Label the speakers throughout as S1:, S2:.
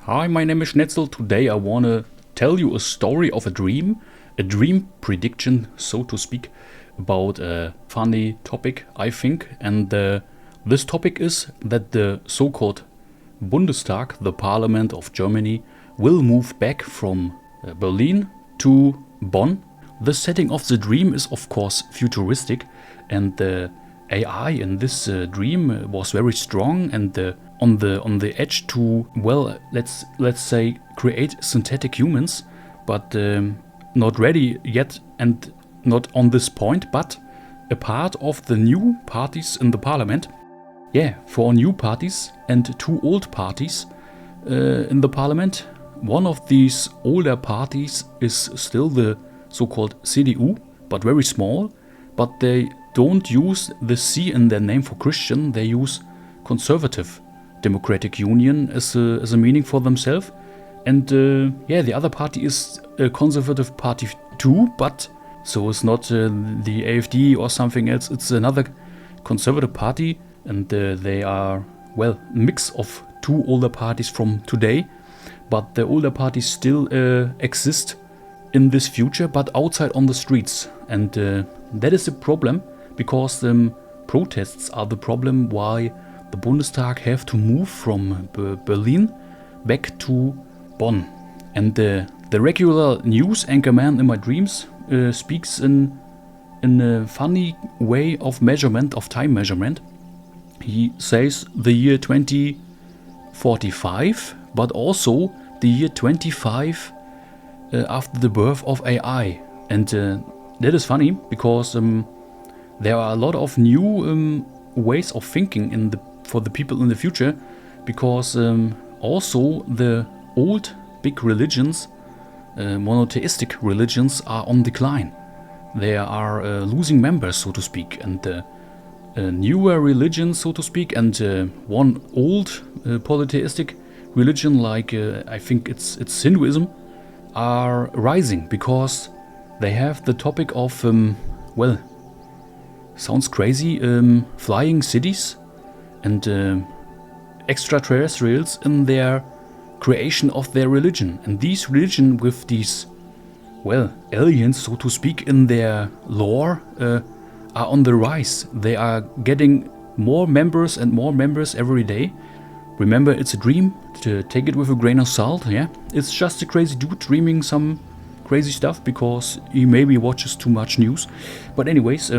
S1: Hi, my name is Schnetzel. Today I want to tell you a story of a dream prediction, so to speak, about a funny topic, I think. And this topic is that the so-called Bundestag, the parliament of Germany, will move back from Berlin to Bonn. The setting of the dream is of course futuristic, and the AI in this dream was very strong and on the edge to, well, let's say, create synthetic humans, but not ready yet and not on this point, but a part of the new parties in the parliament. Yeah, for new parties and two old parties in the parliament. One of these older parties is still the so-called CDU, but very small, but they don't use the C in their name for Christian. They use Conservative Democratic Union as a meaning for themselves. And the other party is a Conservative Party too, but so it's not the AfD or something else. It's another Conservative Party, and they are, well, a mix of two older parties from today. But the older parties still exist in this future, but outside on the streets. And that is a problem, because protests are the problem why the Bundestag have to move from Berlin back to Bonn. And the regular news anchorman in my dreams speaks in a funny way of measurement, of time measurement. He says the year 2045, but also the year 25 after the birth of AI. And that is funny, because there are a lot of new ways of thinking for the people in the future, because also the old big religions, monotheistic religions, are on decline. They are losing members, so to speak, and newer religions, so to speak, and one old polytheistic religion, like I think it's Hinduism, are rising, because they have the topic of well, sounds crazy, flying cities and extraterrestrials in their creation of their religion. And these religion with these, well, aliens, so to speak, in their lore are on the rise. They are getting more members and more members every day. Remember, it's a dream, to take it with a grain of salt, yeah? It's just a crazy dude dreaming some crazy stuff, because he maybe watches too much news. But anyways,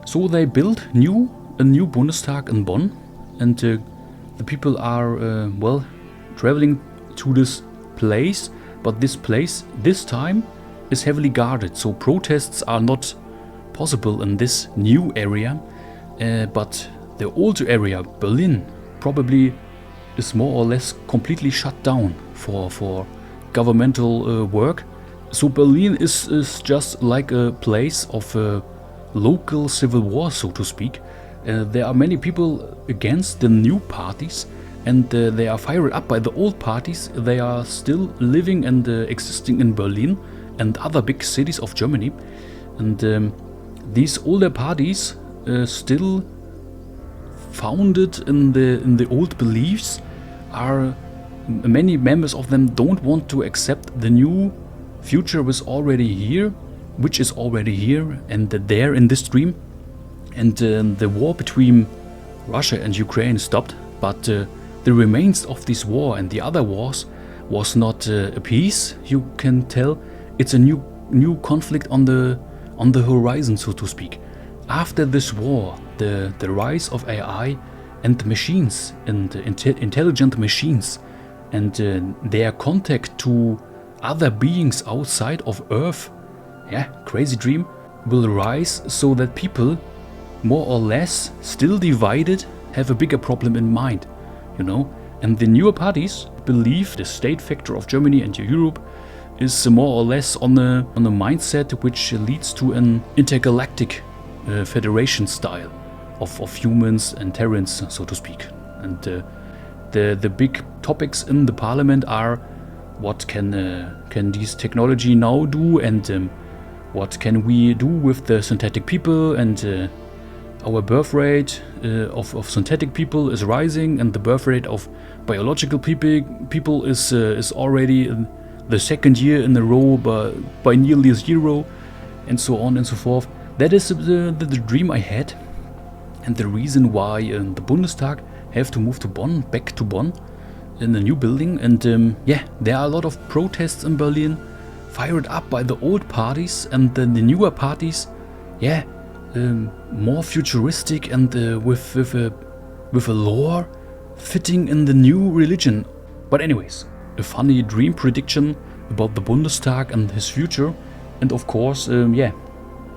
S1: so they built a new Bundestag in Bonn, and the people are, traveling to this place, but this place, this time, is heavily guarded, so protests are not possible in this new area, but the older area, Berlin, probably is more or less completely shut down for governmental work. So Berlin is just like a place of local civil war, so to speak. There are many people against the new parties, and they are fired up by the old parties. They are still living and existing in Berlin and other big cities of Germany. And these older parties still founded in the old beliefs, are many members of them don't want to accept the new future which is already here, and there in this dream. And the war between Russia and Ukraine stopped, but the remains of this war and the other wars was not a peace, you can tell. It's a new conflict on the horizon, so to speak. After this war, the rise of AI and machines and intelligent machines and their contact to other beings outside of Earth, crazy dream, will rise, so that people, more or less still divided, have a bigger problem in mind, And the newer parties believe the state factor of Germany and Europe is more or less on a mindset which leads to an intergalactic federation style of humans and Terrans, so to speak. And the big topics in the parliament are, what can this technology now do, and what can we do with the synthetic people, and our birth rate of synthetic people is rising, and the birth rate of biological people is already the second year in a row by nearly zero, and so on and so forth. That is the dream I had, and the reason why the Bundestag have to move to Bonn, back to Bonn, in the new building. And yeah, there are a lot of protests in Berlin, fired up by the old parties, and the newer parties, yeah, more futuristic and with a lore fitting in the new religion. But anyways, a funny dream prediction about the Bundestag and his future, and of course, yeah,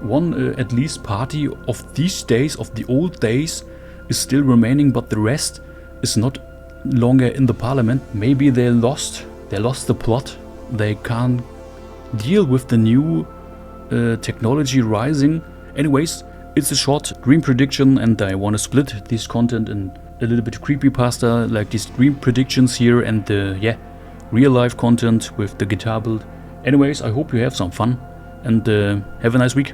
S1: one at least party of these days, of the old days, is still remaining, but the rest is not longer in the parliament. Maybe they lost the plot. They can't deal with the new technology rising. Anyways, it's a short dream prediction, and I want to split this content in a little bit creepypasta, like these dream predictions here, and yeah, real life content with the guitar build. Anyways, I hope you have some fun, and have a nice week.